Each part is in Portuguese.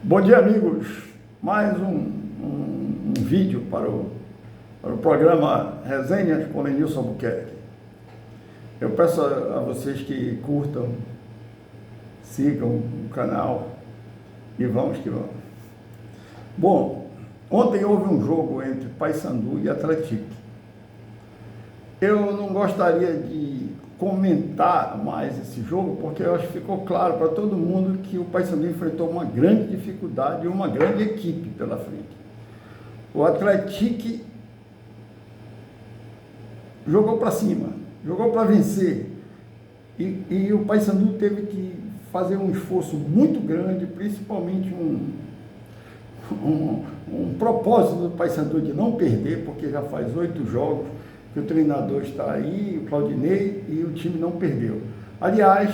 Bom dia, amigos. Mais um vídeo para o programa Resenhas com Lenilson Albuquerque. Eu peço a vocês que curtam, sigam o canal e vamos que vamos. Bom, ontem houve um jogo entre Paysandu e Atlético. Eu não gostaria de comentar mais esse jogo, porque eu acho que ficou claro para todo mundo que o Paysandu enfrentou uma grande dificuldade e uma grande equipe pela frente. O Atlético jogou para cima, jogou para vencer, e o Paysandu teve que fazer um esforço muito grande, principalmente um propósito do Paysandu de não perder, porque já faz 8 jogos que o treinador está aí, o Claudinei, e o time não perdeu. Aliás,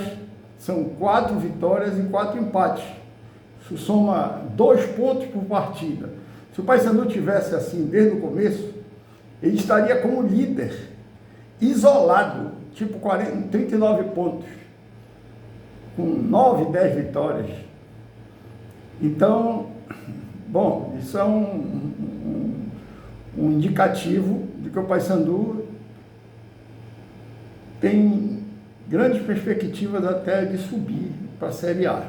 são 4 vitórias e 4 empates. Isso soma 2 pontos por partida. Se o Paysandu tivesse assim desde o começo, ele estaria como líder, isolado, tipo 39 pontos, com 9, 10 vitórias. Então, bom, isso é um indicativo de que o Paysandu tem grandes perspectivas até de subir para a Série A.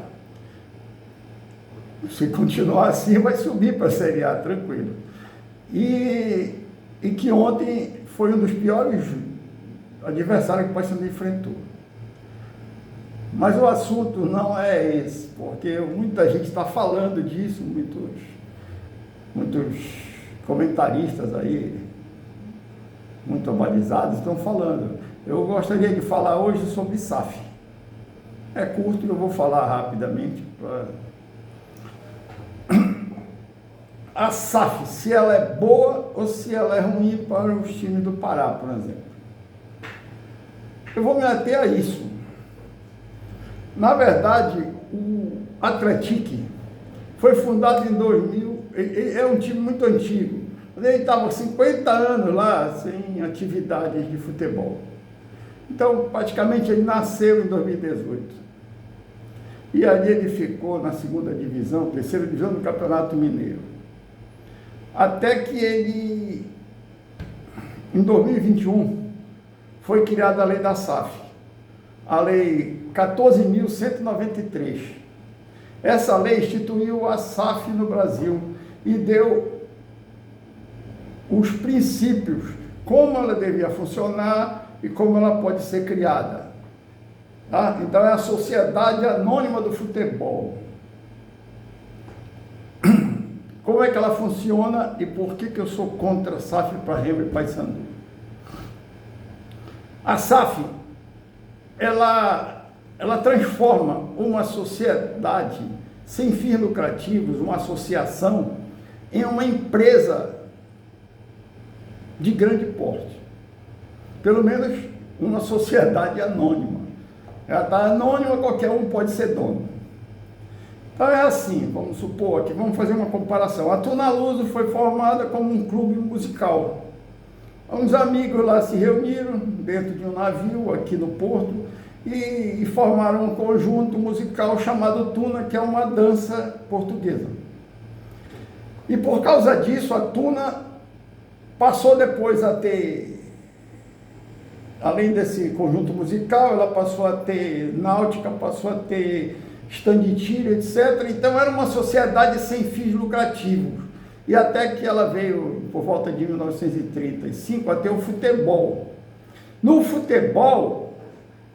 Se continuar assim, vai subir para a Série A, tranquilo. E que ontem foi um dos piores adversários que o Paysandu enfrentou. Mas o assunto não é esse, porque muita gente está falando disso, muitos comentaristas aí, muito abalizados, estão falando. Eu gostaria de falar hoje sobre SAF. É curto e eu vou falar rapidamente. A SAF, se ela é boa ou se ela é ruim para os times do Pará, por exemplo. Eu vou me ater a isso. Na verdade, o Atlético foi fundado em 2000, é um time muito antigo. Ele estava 50 anos lá sem atividades de futebol. Então, praticamente, ele nasceu em 2018. E ali ele ficou na segunda divisão, terceira divisão do Campeonato Mineiro. Até que ele, em 2021, foi criada a lei da SAF. A lei 14.193. Essa lei instituiu a SAF no Brasil e deu os princípios, como ela devia funcionar e como ela pode ser criada. Tá? Então é a Sociedade Anônima do Futebol. Como é que ela funciona e por que eu sou contra a SAF para Remo e Paysandu? A SAF, ela transforma uma sociedade sem fins lucrativos, uma associação, em uma empresa de grande porte. Pelo menos uma sociedade anônima. Ela está anônima, qualquer um pode ser dono. Então é assim, vamos supor aqui, vamos fazer uma comparação. A Tunaluso foi formada como um clube musical. Uns amigos lá se reuniram dentro de um navio aqui no porto e formaram um conjunto musical chamado Tuna, que é uma dança portuguesa. E por causa disso, a Tuna passou depois a ter, além desse conjunto musical, ela passou a ter náutica, passou a ter stand de tiro, etc. Então era uma sociedade sem fins lucrativos. E até que ela veio, por volta de 1935, a ter o futebol. No futebol,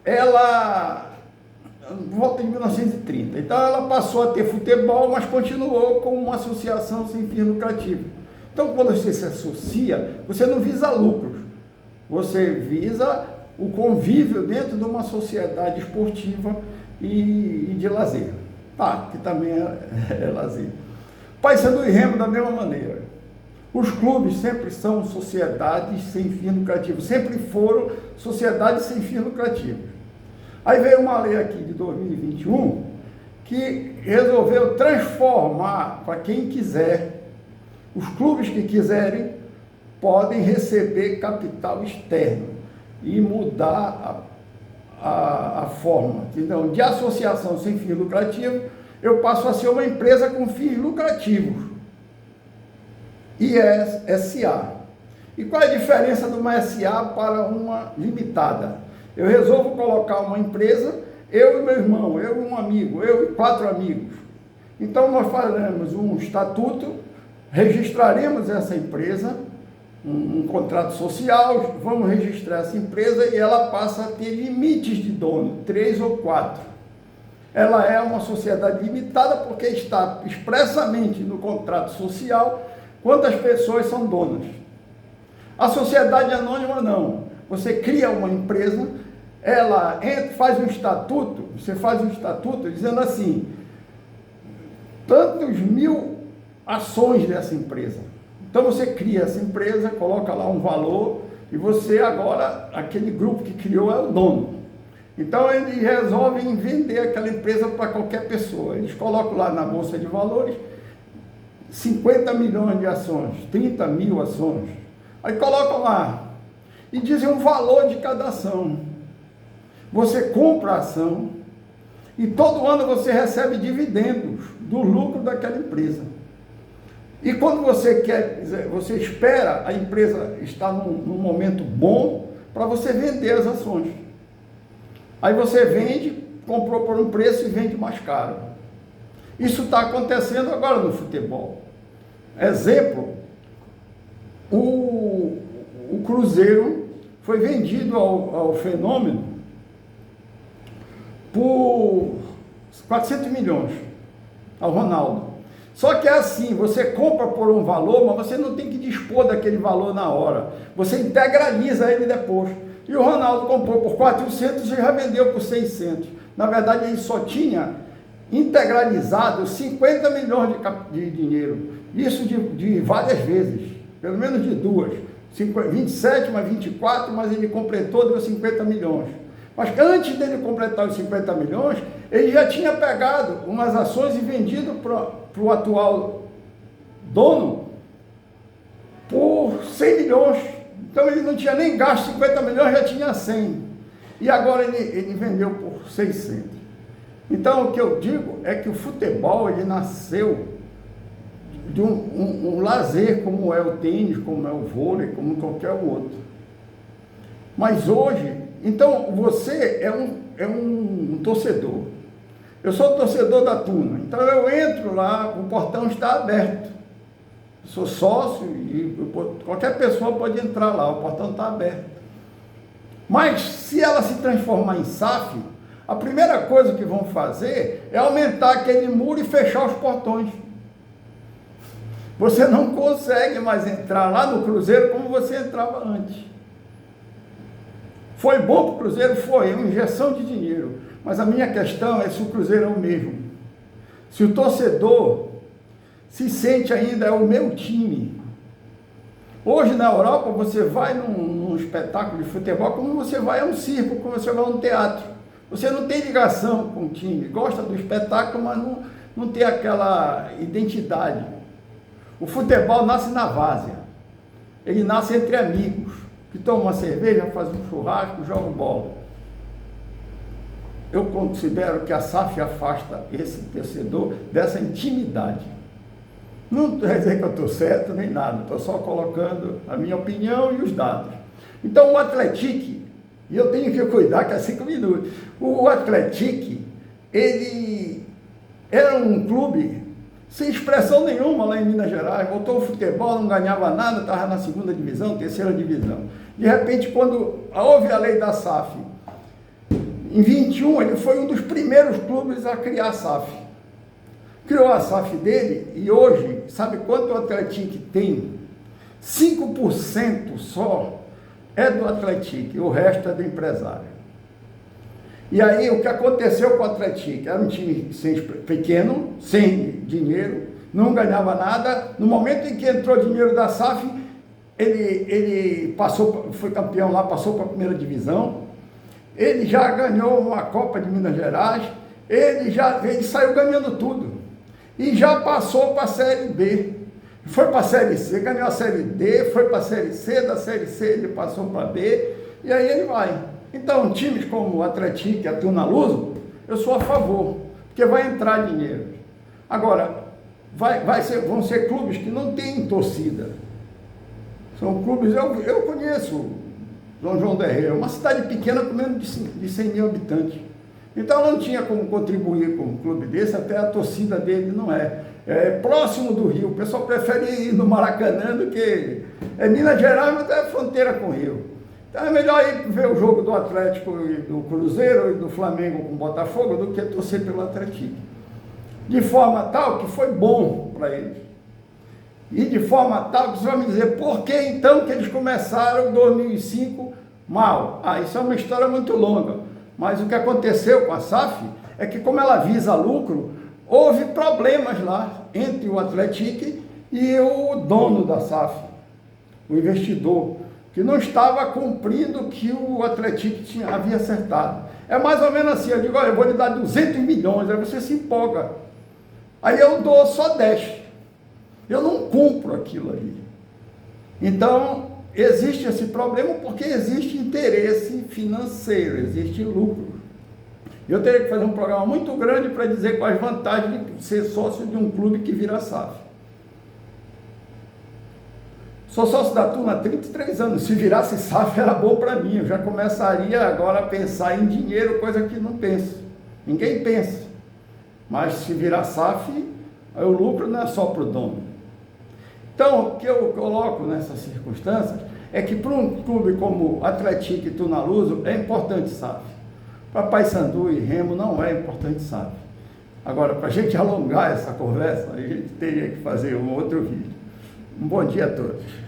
por volta de 1930, então ela passou a ter futebol, mas continuou como uma associação sem fins lucrativos. Então, quando você se associa, você não visa lucros, você visa o convívio dentro de uma sociedade esportiva e de lazer, que também é lazer. Paysandu e Remo da mesma maneira. Os clubes sempre são sociedades sem fins lucrativos, sempre foram sociedades sem fins lucrativos. Aí veio uma lei aqui de 2021 que resolveu transformar, para quem quiser, os clubes que quiserem podem receber capital externo e mudar a forma, entendeu? De associação sem fim lucrativo, eu passo a ser uma empresa com fins lucrativos, SA. E qual é a diferença de uma SA para uma limitada? Eu resolvo colocar uma empresa, eu e meu irmão, eu e um amigo, eu e 4 amigos. Então nós faremos um estatuto, registraremos essa empresa, um contrato social, vamos registrar essa empresa e ela passa a ter limites de dono, 3 ou 4. Ela é uma sociedade limitada porque está expressamente no contrato social quantas pessoas são donas. A sociedade anônima não. Você cria uma empresa, ela faz um estatuto, você faz um estatuto dizendo assim, tantos mil ações dessa empresa. Então você cria essa empresa, coloca lá um valor e você agora, aquele grupo que criou é o dono. Então eles resolvem vender aquela empresa para qualquer pessoa. Eles colocam lá na Bolsa de Valores 50 milhões de ações, 30 mil ações. Aí colocam lá e dizem um valor de cada ação. Você compra a ação e todo ano você recebe dividendos do lucro daquela empresa. E quando você você espera a empresa estar num momento bom para você vender as ações. Aí você vende, comprou por um preço e vende mais caro. Isso está acontecendo agora no futebol. Exemplo, o Cruzeiro foi vendido ao Fenômeno por 400 milhões, ao Ronaldo. Só que é assim, você compra por um valor, mas você não tem que dispor daquele valor na hora. Você integraliza ele depois. E o Ronaldo comprou por 400 e já vendeu por 600. Na verdade, ele só tinha integralizado 50 milhões de dinheiro. Isso de várias vezes, pelo menos de 2. 27, mais 24, mas ele completou, deu 50 milhões. Mas antes dele completar os 50 milhões, ele já tinha pegado umas ações e vendido para o atual dono por 100 milhões. Então ele não tinha nem gasto 50 milhões, já tinha 100. E agora ele vendeu por 600. Então o que eu digo é que o futebol ele nasceu de um lazer como é o tênis, como é o vôlei, como qualquer outro. Mas hoje, então você é um torcedor. Eu sou torcedor da Tuna, então eu entro lá, o portão está aberto. Eu sou sócio e qualquer pessoa pode entrar lá, o portão está aberto. Mas se ela se transformar em SAF, a primeira coisa que vão fazer é aumentar aquele muro e fechar os portões. Você não consegue mais entrar lá no Cruzeiro como você entrava antes. Foi bom para o Cruzeiro? Foi, é uma injeção de dinheiro. Mas a minha questão é se o Cruzeiro é o mesmo. Se o torcedor se sente ainda, é o meu time. Hoje na Europa você vai num espetáculo de futebol como você vai a um circo, como você vai a um teatro. Você não tem ligação com o time, gosta do espetáculo, mas não tem aquela identidade. O futebol nasce na várzea. Ele nasce entre amigos, que tomam uma cerveja, fazem um churrasco, jogam bola. Eu considero que a SAF afasta esse torcedor dessa intimidade. Não quer dizer que eu estou certo nem nada, estou só colocando a minha opinião e os dados. Então o Atlético, e eu tenho que cuidar que é 5 minutos, o Atlético, ele era um clube sem expressão nenhuma lá em Minas Gerais, voltou ao futebol, não ganhava nada, estava na 2ª divisão, 3ª divisão. De repente, quando houve a lei da SAF, em 21, ele foi um dos primeiros clubes a criar a SAF. Criou a SAF dele e hoje, sabe quanto o Atlético tem? 5% só é do Atlético, e o resto é do empresário. E aí, o que aconteceu com o Atlético? Era um time pequeno, sem dinheiro, não ganhava nada. No momento em que entrou dinheiro da SAF, ele foi campeão lá, passou para a 1ª divisão. Ele já ganhou uma Copa de Minas Gerais, ele saiu ganhando tudo. E já passou para a Série B. Foi para a Série C, ganhou a Série D, foi para a Série C, da Série C ele passou para a B, e aí ele vai. Então, times como o Atlético e a Tuna Luso, eu sou a favor, porque vai entrar dinheiro. Agora, vão ser clubes que não têm torcida. São clubes, eu conheço São João del Rei, uma cidade pequena com menos de 100 mil habitantes. Então não tinha como contribuir com um clube desse, até a torcida dele não é. É próximo do Rio, o pessoal prefere ir no Maracanã do que... É Minas Gerais, mas é fronteira com o Rio. Então é melhor ir ver o jogo do Atlético e do Cruzeiro e do Flamengo com o Botafogo do que torcer pelo Atlético. De forma tal que foi bom para eles. E de forma tal que você vai me dizer, por que então que eles começaram em 2005 mal? Isso é uma história muito longa. Mas o que aconteceu com a SAF é que, como ela visa lucro, houve problemas lá entre o Atlético e o dono da SAF, o investidor, que não estava cumprindo o que o Atlético havia acertado. É mais ou menos assim, eu digo, olha, eu vou lhe dar 200 milhões, aí você se empolga. Aí eu dou só 10. Eu não cumpro aquilo ali. Então, existe esse problema porque existe interesse financeiro, existe lucro. Eu teria que fazer um programa muito grande para dizer quais vantagens de ser sócio de um clube que vira SAF. Sou sócio da Tuna há 33 anos. Se virasse SAF era bom para mim. Eu já começaria agora a pensar em dinheiro, coisa que não penso. Ninguém pensa. Mas se virar SAF, o lucro não é só para o dono. Então, o que eu coloco nessas circunstâncias é que para um clube como Atlético e Tunaluso é importante SAF. Para Paysandu e Remo não é importante SAF. Agora, para a gente alongar essa conversa, a gente teria que fazer um outro vídeo. Um bom dia a todos.